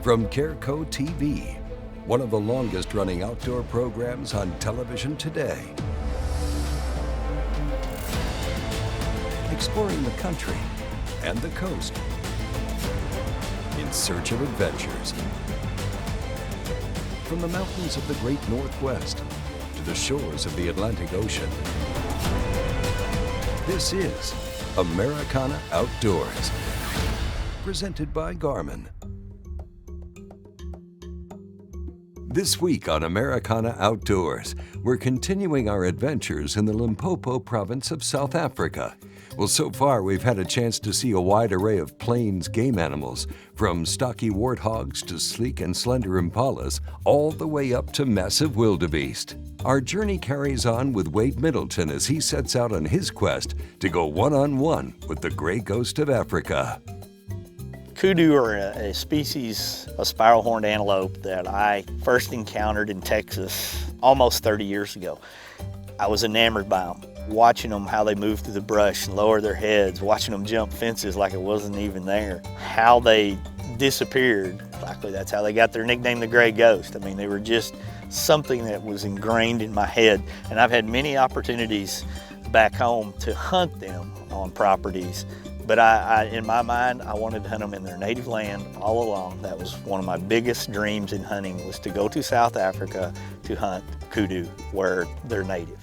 From CARCO TV, one of the longest running outdoor programs on television today. Exploring the country and the coast in search of adventures. From the mountains of the Great Northwest to the shores of the Atlantic Ocean. This is Americana Outdoors, presented by Garmin. This week on Americana Outdoors, we're continuing our adventures in the Limpopo province of South Africa. Well, so far we've had a chance to see a wide array of plains game animals, from stocky warthogs to sleek and slender impalas, all the way up to massive wildebeest. Our journey carries on with Wade Middleton as he sets out on his quest to go one-on-one with the gray ghost of Africa. Kudu are a species of spiral-horned antelope that I first encountered in Texas almost 30 years ago. I was enamored by them, watching them, how they move through the brush and lower their heads, watching them jump fences like it wasn't even there. How they disappeared, likely that's how they got their nickname, the Gray Ghost. I mean, they were just something that was ingrained in my head. And I've had many opportunities back home to hunt them on properties. But in my mind, I wanted to hunt them in their native land all along. That was one of my biggest dreams in hunting, was to go to South Africa to hunt kudu where they're native.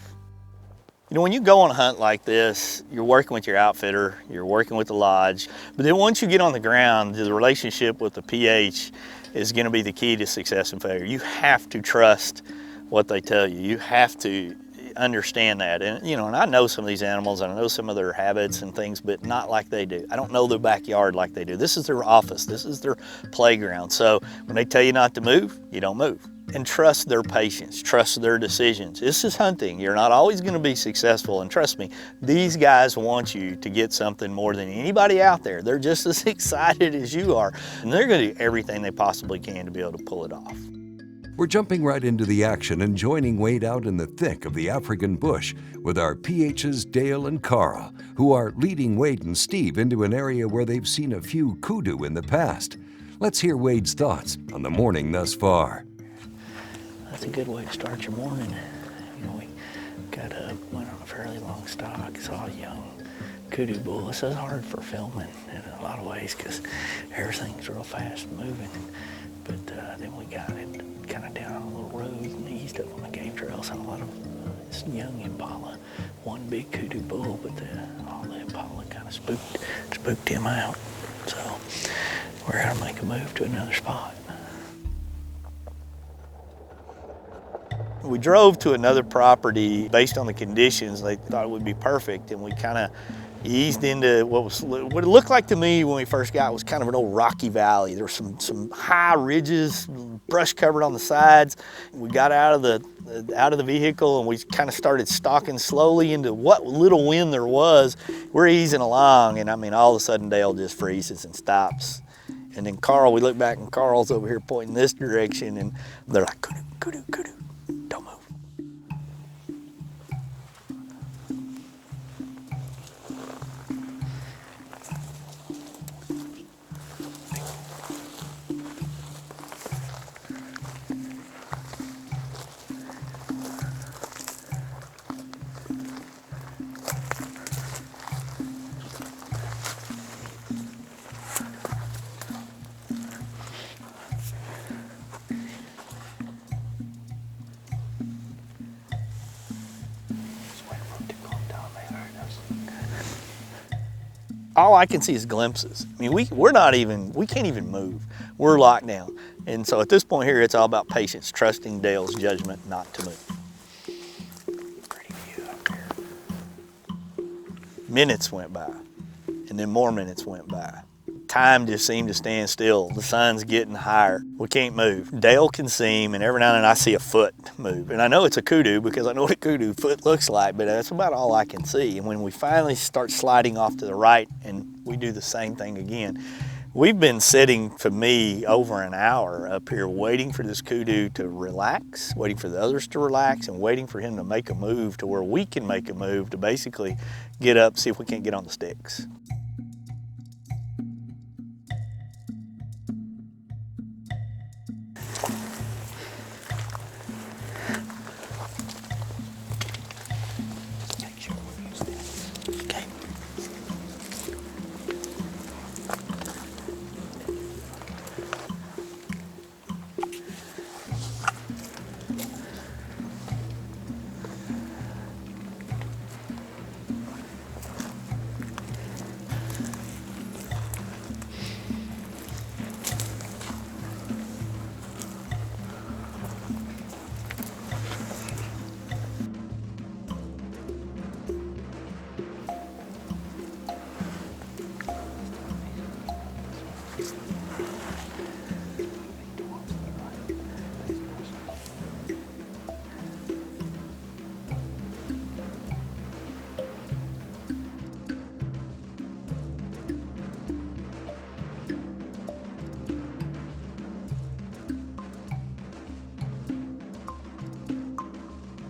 You know, when you go on a hunt like this, you're working with your outfitter, you're working with the lodge, but then once you get on the ground, the relationship with the PH is gonna be the key to success and failure. You have to trust what they tell you. You have to understand that. And you know, and I know some of these animals, and I know some of their habits and things, but not like they do. I don't know their backyard like they do. This is their office, this is their playground. So when they tell you not to move, you don't move. And trust their patience, trust their decisions. This is hunting. You're not always going to be successful, and trust me, these guys want you to get something more than anybody out there. They're just as excited as you are, and they're going to do everything they possibly can to be able to pull it off. We're jumping right into the action and joining Wade out in the thick of the African bush with our PHs Dale and Carl, who are leading Wade and Steve into an area where they've seen a few kudu in the past. Let's hear Wade's thoughts on the morning thus far. That's a good way to start your morning. You know, we went on a fairly long stalk, saw a young kudu bull. This is hard for filming in a lot of ways because everything's real fast moving. But then we got it kind of down on a little road and eased up on the game trail. Saw a lot of this young impala, one big kudu bull, but all the impala kind of spooked him out. So we're gonna make a move to another spot. We drove to another property based on the conditions. They thought it would be perfect, and we kind of eased into what it looked like to me when we first got was kind of an old rocky valley. There were some high ridges, brush covered on the sides. We got out of the vehicle and we kind of started stalking slowly into what little wind there was. We're easing along, and I mean, all of a sudden Dale just freezes and stops. And then Carl, we look back and Carl's over here pointing this direction, and they're like, kudu, kudu, kudu, don't move. All I can see is glimpses. I mean, we can't even move. We're locked down. And so at this point here, it's all about patience, trusting Dale's judgment not to move. Pretty view up there. Minutes went by, and then more minutes went by. Time just seemed to stand still. The sun's getting higher. We can't move. Dale can see him, and every now and then I see a foot move. And I know it's a kudu because I know what a kudu foot looks like, but that's about all I can see. And when we finally start sliding off to the right, and we do the same thing again, we've been sitting, for me, over an hour up here waiting for this kudu to relax, waiting for the others to relax, and waiting for him to make a move to where we can make a move to basically get up, see if we can't get on the sticks.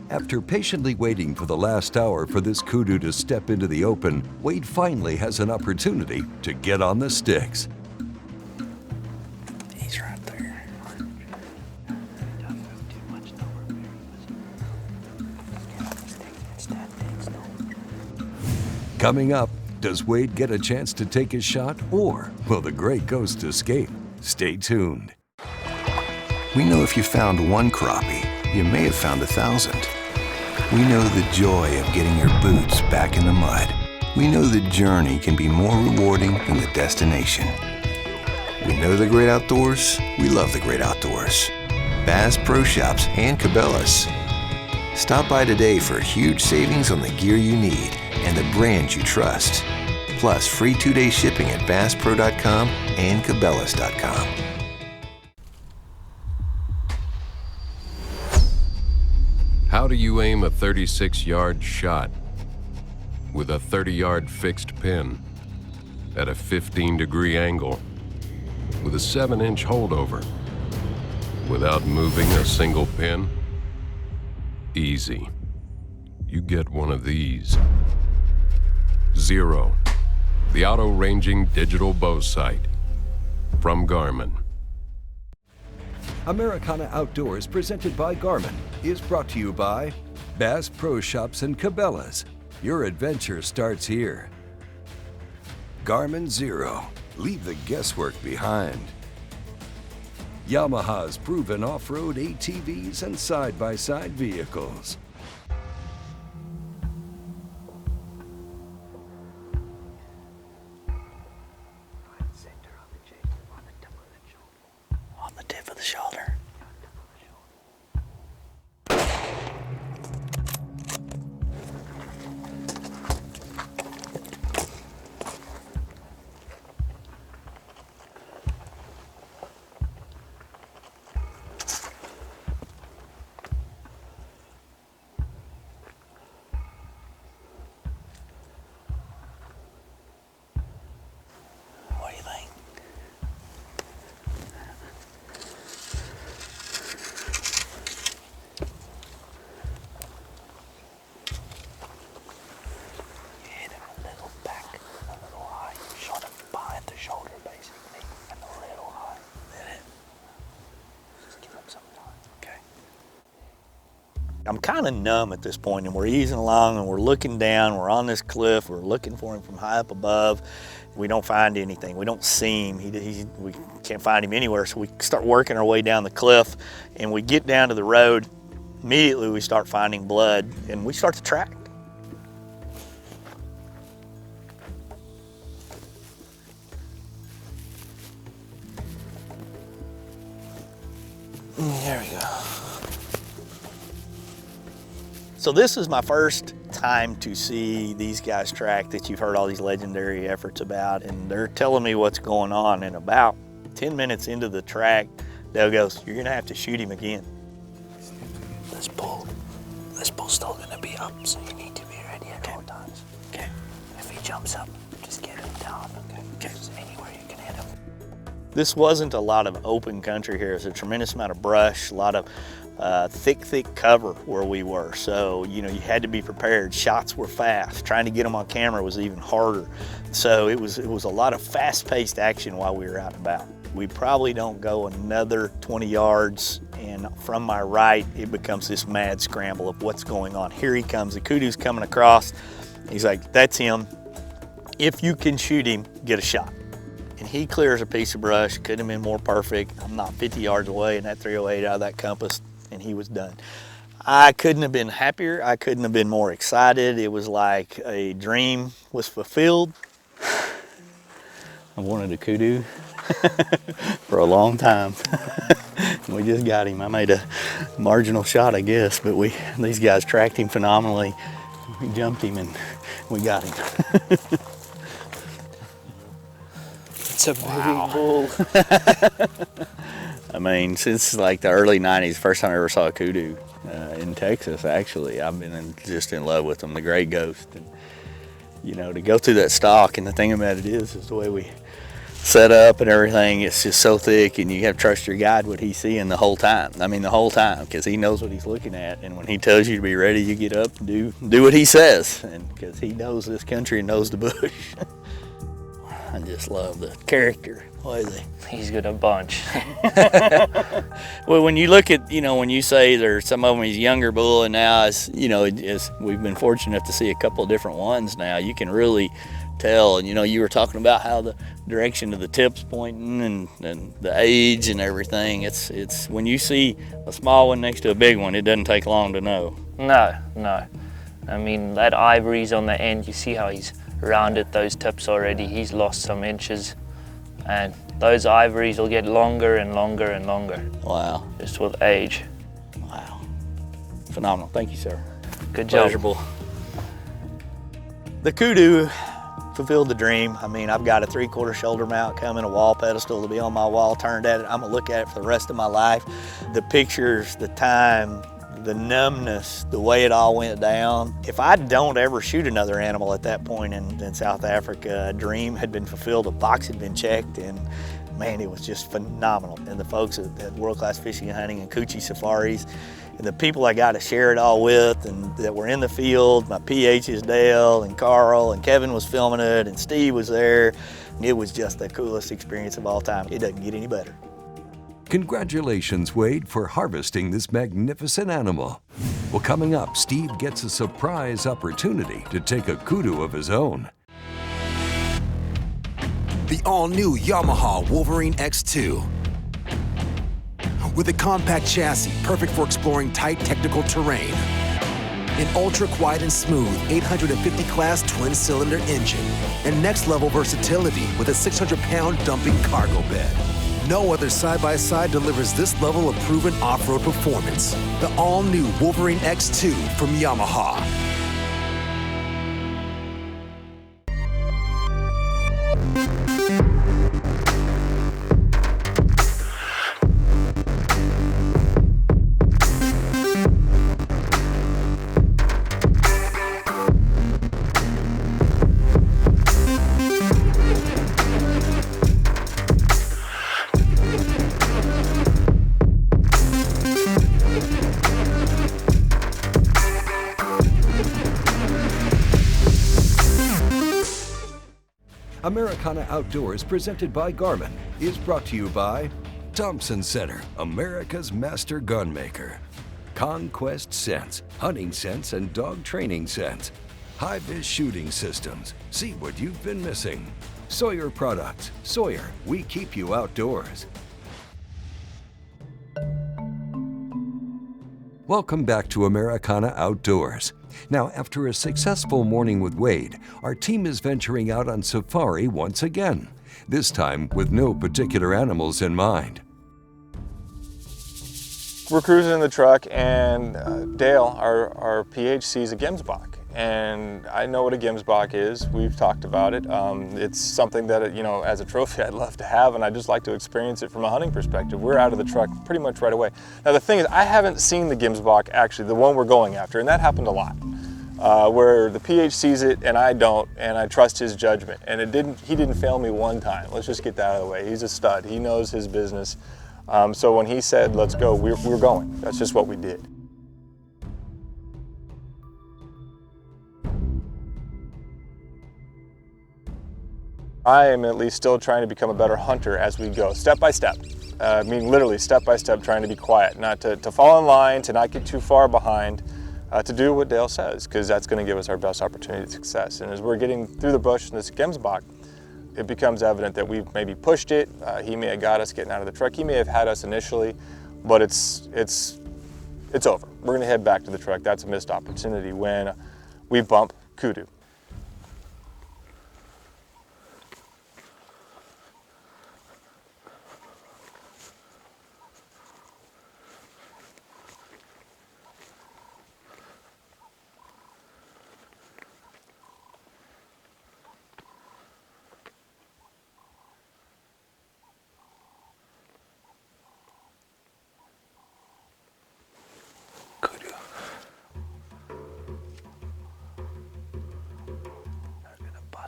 After patiently waiting for the last hour for this kudu to step into the open, Wade finally has an opportunity to get on the sticks. He's right there. Coming up, does Wade get a chance to take his shot, or will the gray ghost escape? Stay tuned. We know if you found one crappie, you may have found 1,000. We know the joy of getting your boots back in the mud. We know the journey can be more rewarding than the destination. We know the great outdoors. We love the great outdoors. Bass Pro Shops and Cabela's. Stop by today for huge savings on the gear you need and the brands you trust. Plus free 2-day shipping at basspro.com and cabela's.com. How do you aim a 36-yard shot with a 30-yard fixed pin at a 15-degree angle with a 7-inch holdover without moving a single pin? Easy. You get one of these. Zero, the auto-ranging digital bow sight from Garmin. Americana Outdoors, presented by Garmin, is brought to you by Bass Pro Shops and Cabela's. Your adventure starts here. Garmin Zero, leave the guesswork behind. Yamaha's proven off-road ATVs and side-by-side vehicles. On the tip of the shoulder. What do you think? Hit him a little back, a little high. Shot him behind the shoulder, basically, and a little high. Hit it. Just give him some time. Okay. I'm kind of numb at this point, and we're easing along, and we're looking down. We're on this cliff. We're looking for him from high up above. We don't find anything. We don't see him. We can't find him anywhere, so we start working our way down the cliff, and we get down to the road. Immediately, we start finding blood, and we start to track. There we go. So this is my first time to see these guys track that you've heard all these legendary efforts about, and they're telling me what's going on. And about 10 minutes into the track, Dale goes, "You're gonna have to shoot him again." This bull's still gonna be up, so you need to be ready at all times. Okay. If he jumps up, just get him down. Okay. Just anywhere you can hit him. This wasn't a lot of open country here. There's a tremendous amount of brush, a lot of thick cover where we were. So, you had to be prepared. Shots were fast. Trying to get them on camera was even harder. So it was a lot of fast-paced action while we were out and about. We probably don't go another 20 yards, and from my right, it becomes this mad scramble of what's going on. Here he comes. The kudu's coming across. He's like, "That's him. If you can shoot him, get a shot." And he clears a piece of brush. Couldn't have been more perfect. I'm not 50 yards away, and that 308 out of that compass, and he was done. I couldn't have been happier. I couldn't have been more excited. It was like a dream was fulfilled. I wanted a kudu for a long time. We just got him. I made a marginal shot, I guess, but these guys tracked him phenomenally. We jumped him and we got him. That's a big bull. I mean, since like the early 90s, first time I ever saw a kudu in Texas, actually, I've been just in love with them, the gray ghost. And, you know, to go through that stalk, and the thing about it is the way we set up and everything, it's just so thick, and you have to trust your guide what he's seeing the whole time. I mean, the whole time, because he knows what he's looking at, and when he tells you to be ready, you get up and do what he says, and because he knows this country and knows the bush. I just love the character. What is he? He's got a bunch. Well, when you look at, you know, when you say there's some of them, he's younger bull, and now it's, you know, we've been fortunate enough to see a couple of different ones now. You can really tell, and you know, you were talking about how the direction of the tip's pointing and the age and everything. It's when you see a small one next to a big one, it doesn't take long to know. No. I mean, that ivory's on the end. You see how he's rounded those tips already. He's lost some inches, and those ivories will get longer and longer and longer. Wow. Just with age. Wow. Phenomenal. Thank you, sir. Good job. Pleasurable. The kudu fulfilled the dream. I mean, I've got a 3/4 shoulder mount coming, a wall pedestal to be on my wall, turned at it. I'm gonna look at it for the rest of my life. The pictures, the time, the numbness, the way it all went down. If I don't ever shoot another animal at that point in South Africa, a dream had been fulfilled, a box had been checked, and man, it was just phenomenal. And the folks at World Class Fishing and Hunting and Coochie Safaris, and the people I got to share it all with, and that were in the field, my PHs, Dale and Carl, and Kevin was filming it, and Steve was there. It was just the coolest experience of all time. It doesn't get any better. Congratulations, Wade, for harvesting this magnificent animal. Well, coming up, Steve gets a surprise opportunity to take a kudu of his own. The all-new Yamaha Wolverine X2. With a compact chassis perfect for exploring tight technical terrain. An ultra-quiet and smooth 850 class twin-cylinder engine. And next-level versatility with a 600-pound dumping cargo bed. No other side-by-side delivers this level of proven off-road performance. The all-new Wolverine X2 from Yamaha. Americana Outdoors, presented by Garmin, is brought to you by Thompson Center, America's master gun maker. Conquest Scents, hunting scents and dog training scents. High-vis shooting systems, see what you've been missing. SAWYER products, SAWYER, we keep you outdoors. Welcome back to Americana Outdoors. Now, after a successful morning with Wade, our team is venturing out on safari once again, this time with no particular animals in mind. We're cruising in the truck, and Dale, our PH, sees a gemsbok. And I know what a gemsbok is. We've talked about it. It's something that, you know, as a trophy I'd love to have, and I'd just like to experience it from a hunting perspective. We're out of the truck pretty much right away. Now the thing is, I haven't seen the gemsbok, actually, the one we're going after, and that happened a lot. Where the PH sees it and I don't, and I trust his judgment. And he didn't fail me one time. Let's just get that out of the way. He's a stud. He knows his business. So when he said, let's go, we're going. That's just what we did. I am at least still trying to become a better hunter as we go, step by step. I mean, literally step by step, trying to be quiet, not to fall in line, to not get too far behind, to do what Dale says, because that's going to give us our best opportunity to success. And as we're getting through the bush in this gemsbok, it becomes evident that we've maybe pushed it. He may have got us getting out of the truck. He may have had us initially, but it's over. We're going to head back to the truck. That's a missed opportunity when we bump kudu.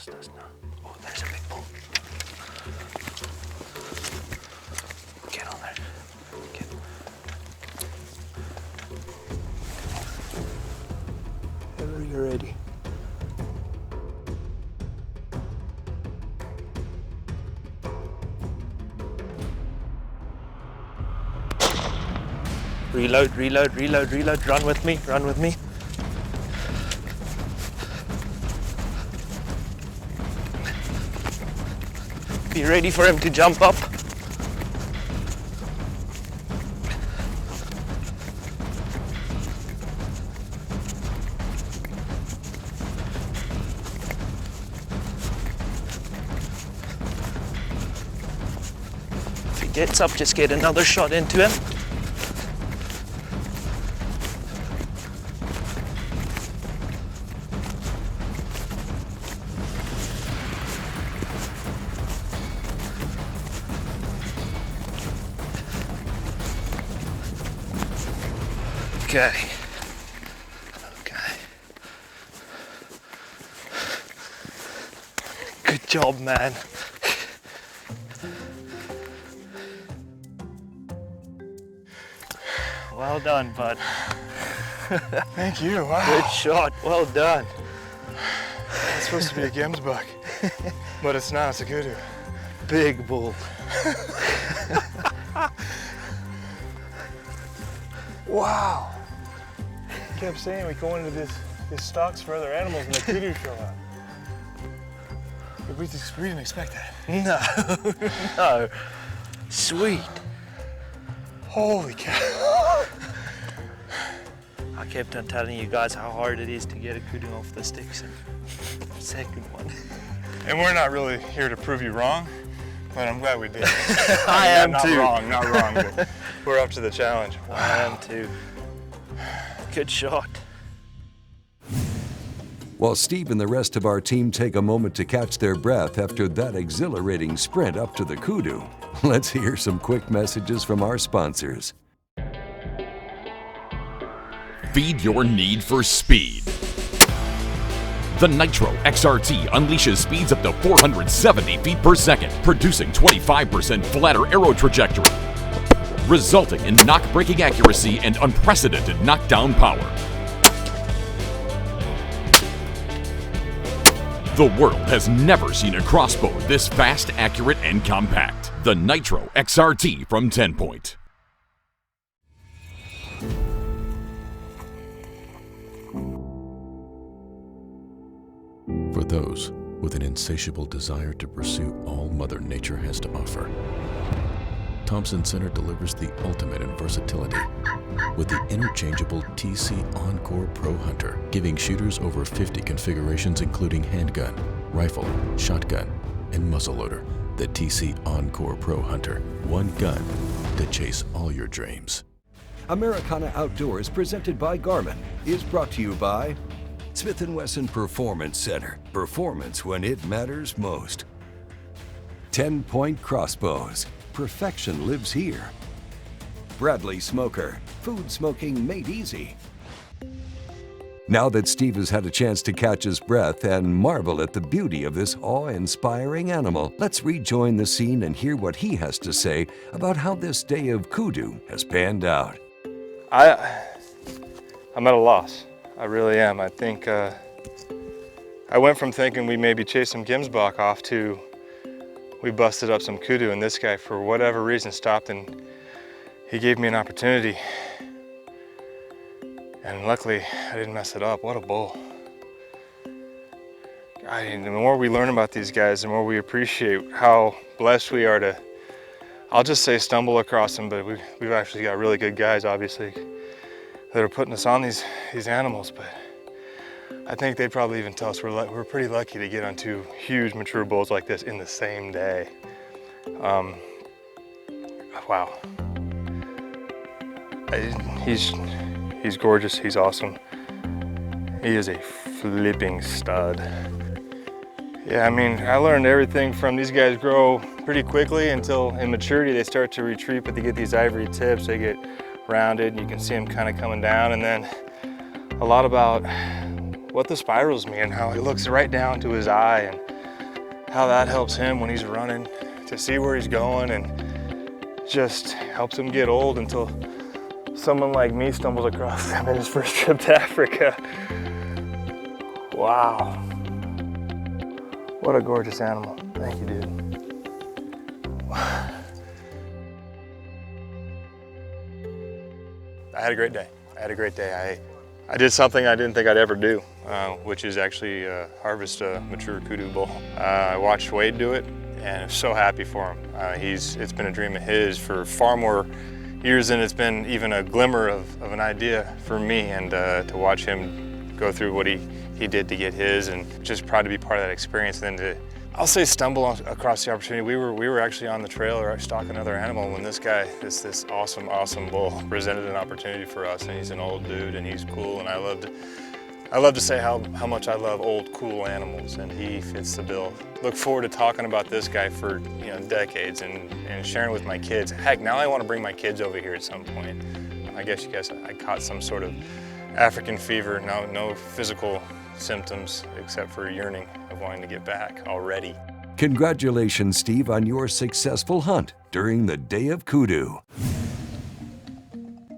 lost us now. Oh, there's a big bull. Get on there. Get. Whenever you're ready. Reload, reload, reload, reload. Run with me, run with me. Be ready for him to jump up. If he gets up, just get another shot into him. Okay. Okay. Good job, man. Well done, bud. Thank you. Wow. Good shot. Well done. It's supposed to be a gemsbuck, but it's not. It's a kudu. Big bull. Wow. I kept saying we go into these stalks for other animals and the kudu show up. We didn't expect that. No, no. Sweet. Holy cow. I kept on telling you guys how hard it is to get a kudu off the sticks. And second one. And we're not really here to prove you wrong, but I'm glad we did. I am not too. Not wrong, but we're up to the challenge. Wow. I am too. Good shot. While Steve and the rest of our team take a moment to catch their breath after that exhilarating sprint up to the kudu, let's hear some quick messages from our sponsors. Feed your need for speed. The Nitro XRT unleashes speeds up to 470 feet per second, producing 25% flatter arrow trajectory, resulting in knock-breaking accuracy and unprecedented knockdown power. The world has never seen a crossbow this fast, accurate, and compact. The Nitro XRT from TENPOINT. For those with an insatiable desire to pursue all Mother Nature has to offer, Thompson Center delivers the ultimate in versatility with the interchangeable TC Encore Pro Hunter, giving shooters over 50 configurations including handgun, rifle, shotgun, and muzzleloader. The TC Encore Pro Hunter, one gun to chase all your dreams. Americana Outdoors, presented by Garmin, is brought to you by Smith & Wesson Performance Center. Performance when it matters most. 10-Point Crossbows. Perfection lives here. Bradley Smoker. Food smoking made easy. Now that Steve has had a chance to catch his breath and marvel at the beauty of this awe-inspiring animal, let's rejoin the scene and hear what he has to say about how this day of kudu has panned out. I'm at a loss. I really am. I think I went from thinking we maybe chase some gemsbok off to we busted up some kudu, and this guy, for whatever reason, stopped and he gave me an opportunity. And luckily, I didn't mess it up. What a bull. The more we learn about these guys, the more we appreciate how blessed we are to, I'll just say stumble across them, but we've actually got really good guys, obviously, that are putting us on these animals. But I think they'd probably even tell us we're pretty lucky to get on two huge mature bulls like this in the same day. Wow. He's gorgeous, he's awesome. He is a flipping stud. Yeah, I mean, I learned everything from these guys grow pretty quickly until in maturity they start to retreat, but they get these ivory tips, they get rounded, and you can see them kind of coming down, and then a lot about what the spirals mean, how it looks right down to his eye, and how that helps him when he's running, to see where he's going, and just helps him get old until someone like me stumbles across him in his first trip to Africa. Wow. What a gorgeous animal. Thank you, dude. I had a great day. I did something I didn't think I'd ever do, which is actually harvest a mature kudu bull. I watched Wade do it, and I'm so happy for him. It's been a dream of his for far more years than it's been even a glimmer of an idea for me, and to watch him go through what he did to get his, and just proud to be part of that experience. And then to, I'll say, stumble across the opportunity. We were actually on the trail or stalking another animal when this guy, this awesome bull, presented an opportunity for us. And he's an old dude, and he's cool, and I love to say how much I love old, cool animals, and he fits the bill. Look forward to talking about this guy for decades and sharing with my kids. Heck, now I want to bring my kids over here at some point. I guess I caught some sort of African fever. No physical symptoms except for yearning of wanting to get back already. Congratulations, Steve, on your successful hunt during the Day of Kudu.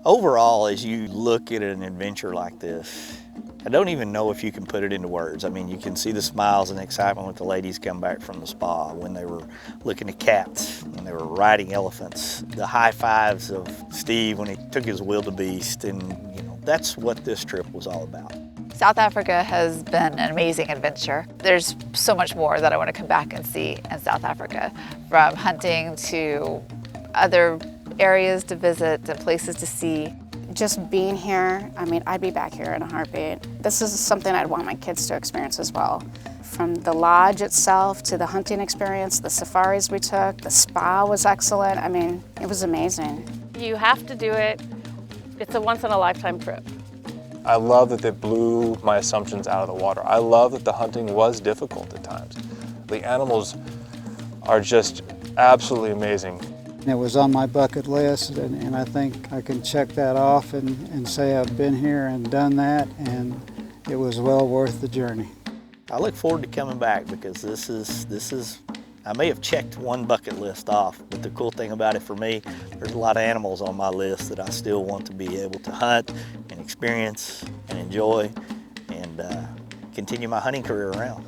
Overall, as you look at an adventure like this, I don't even know if you can put it into words. I mean, you can see the smiles and excitement when the ladies come back from the spa, when they were looking at cats, when they were riding elephants, the high fives of Steve when he took his wildebeest, and that's what this trip was all about. South Africa has been an amazing adventure. There's so much more that I want to come back and see in South Africa, from hunting to other areas to visit and places to see. Just being here, I mean, I'd be back here in a heartbeat. This is something I'd want my kids to experience as well. From the lodge itself to the hunting experience, the safaris we took, the spa was excellent. I mean, it was amazing. You have to do it. It's a once-in-a-lifetime trip. I love that they blew my assumptions out of the water. I love that the hunting was difficult at times. The animals are just absolutely amazing. It was on my bucket list, and I think I can check that off and say I've been here and done that, and it was well worth the journey. I look forward to coming back because this is, I may have checked one bucket list off, but the cool thing about it for me, there's a lot of animals on my list that I still want to be able to hunt and experience and enjoy and continue my hunting career around.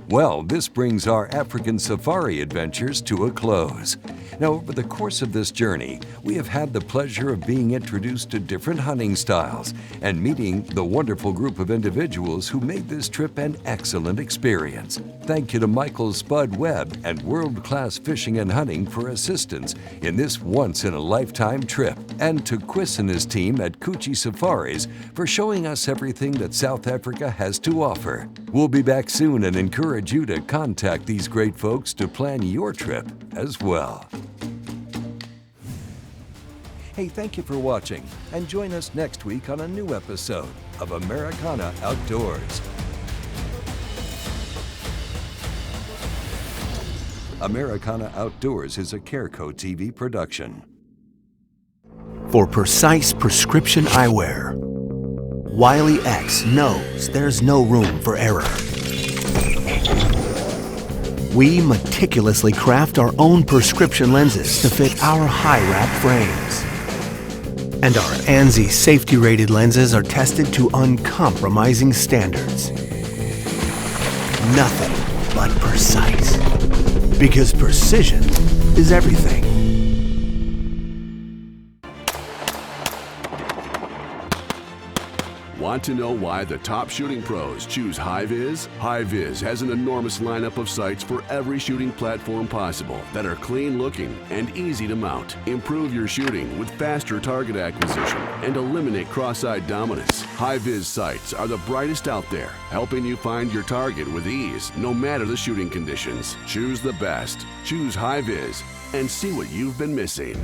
Well, this brings our African safari adventures to a close. Now, over the course of this journey, we have had the pleasure of being introduced to different hunting styles and meeting the wonderful group of individuals who made this trip an excellent experience. Thank you to Michael Spud Webb and World Class Fishing and Hunting for assistance in this once-in-a-lifetime trip, and to Chris and his team at Kuchi Safaris for showing us everything that South Africa has to offer. We'll be back soon and encourage you to contact these great folks to plan your trip as well. Hey, thank you for watching, and join us next week on a new episode of Americana Outdoors. Americana Outdoors is a Careco TV production. For precise prescription eyewear, Wiley X knows there's no room for error. We meticulously craft our own prescription lenses to fit our high-wrap frames. And our ANSI safety-rated lenses are tested to uncompromising standards. Nothing but precise. Because precision is everything. Want to know why the top shooting pros choose Hi-Vis? Hi-Vis has an enormous lineup of sights for every shooting platform possible that are clean looking and easy to mount. Improve your shooting with faster target acquisition and eliminate cross-eyed dominance. Hi-Vis sights are the brightest out there, helping you find your target with ease, no matter the shooting conditions. Choose the best. Choose Hi-Vis and see what you've been missing.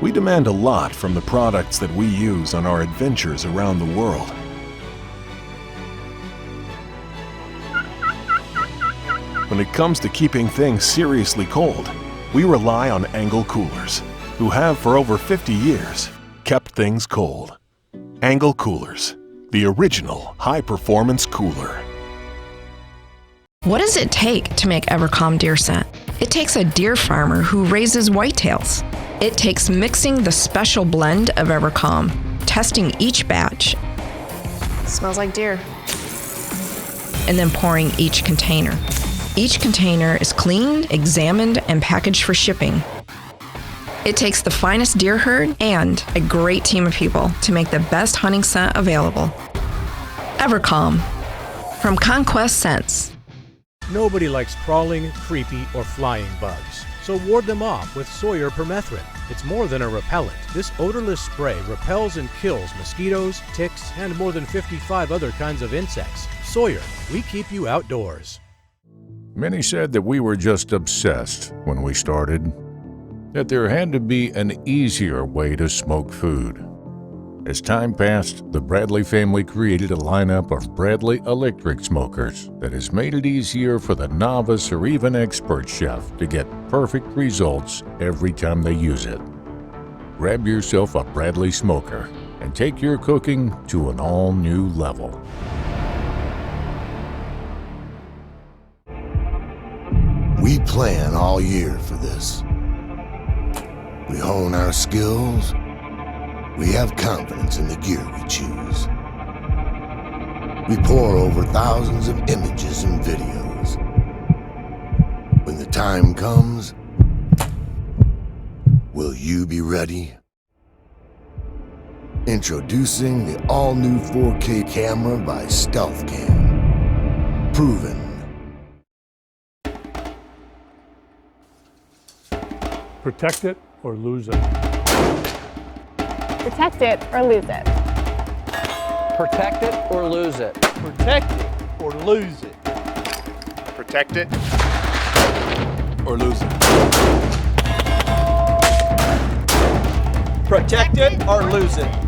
We demand a lot from the products that we use on our adventures around the world. When it comes to keeping things seriously cold, we rely on Angle Coolers, who have for over 50 years kept things cold. Angle Coolers, the original high-performance cooler. What does it take to make EverCalm deer scent? It takes a deer farmer who raises whitetails. It takes mixing the special blend of EverCalm, testing each batch. Smells like deer. And then pouring each container. Each container is cleaned, examined, and packaged for shipping. It takes the finest deer herd and a great team of people to make the best hunting scent available. EverCalm from Conquest Scents. Nobody likes crawling, creepy, or flying bugs, so ward them off with SAWYER permethrin. It's more than a repellent. This odorless spray repels and kills mosquitoes, ticks, and more than 55 other kinds of insects. SAWYER, we keep you outdoors. Many said that we were just obsessed when we started, that there had to be an easier way to smoke food. As time passed, the Bradley family created a lineup of Bradley electric smokers that has made it easier for the novice or even expert chef to get perfect results every time they use it. Grab yourself a Bradley smoker and take your cooking to an all-new level. We plan all year for this. We hone our skills. We have confidence in the gear we choose. We pour over thousands of images and videos. When the time comes, will you be ready? Introducing the all-new 4K camera by Stealth Cam. Proven. Protect it or lose it. Protect it or lose it. Protect it or lose it. Protect it or lose it. Protect it or lose it. Protect it or lose it.